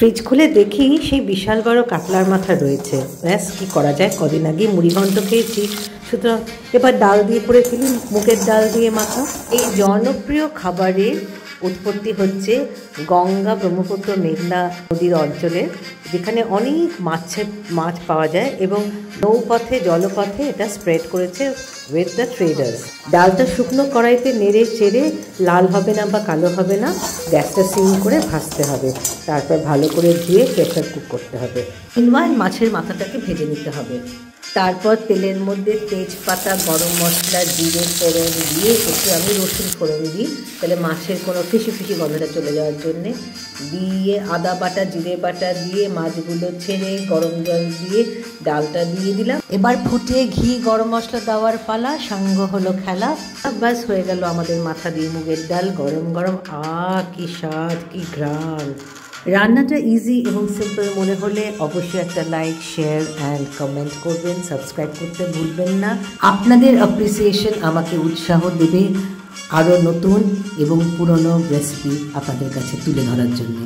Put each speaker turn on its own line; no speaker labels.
Fridge খুলে দেখি সেই বিশাল বড় কাতলার মাথা রয়েছে। ব্যাস, কি করা যায়, কদিন আগে মুড়িঘণ্ট খেয়েছি, সুতরাং এবার ডাল দিয়ে করে ফেলি, মুগের ডাল দিয়ে মাথা। এই জনপ্রিয় খাবারের উৎপত্তি হচ্ছে গঙ্গা, ব্রহ্মপুত্র, মেঘনা নদীর অঞ্চলে, যেখানে অনেক মাছ পাওয়া যায় এবং নৌপথে জলপথে এটা স্প্রেড করেছে উইথ দ্য ট্রেডার্স। ডালটা শুকনো কড়াইতে নেড়ে চেড়ে, লাল হবে না বা কালো হবে না, গ্যাসটা সিম করে ভাজতে হবে। তারপর ভালো করে ধুয়ে প্রেসার কুক করতে হবে। মিনওয়াইল মাছের মাথাটাকে ভেজে নিতে হবে। তারপর তেলের মধ্যে তেজপাতা, গরম মশলা, জিরে ফোড়ন দিয়ে, একটু আমি রসুন ফোড়ন দিই, তাহলে মাছের কোনো ফিসি গন্ধটা চলে যাওয়ার জন্যে, দিয়ে আদা বাটা, জিরে বাটা দিয়ে মাছগুলো ছেড়ে গরম জল দিয়ে ডালটা দিয়ে দিলাম। এবার ফুটে ঘি, গরম মশলা দেওয়ার পালা, সাঙ্গ হলো খেলা। ব্যাস, হয়ে গেল আমাদের মাথা দিয়ে মুগের ডাল, গরম গরম। কি স্বাদ, কি ঘ্রাণ! রান্নাটা ইজি এবং সিম্পল মনে হলে অবশ্যই একটা লাইক, শেয়ার অ্যান্ড কমেন্ট করবেন, সাবস্ক্রাইব করতে ভুলবেন না। আপনাদের অ্যাপ্রিসিয়েশন আমাকে উৎসাহ দেবে আরও নতুন এবং পুরনো রেসিপি আপনাদের কাছে তুলে ধরার জন্য।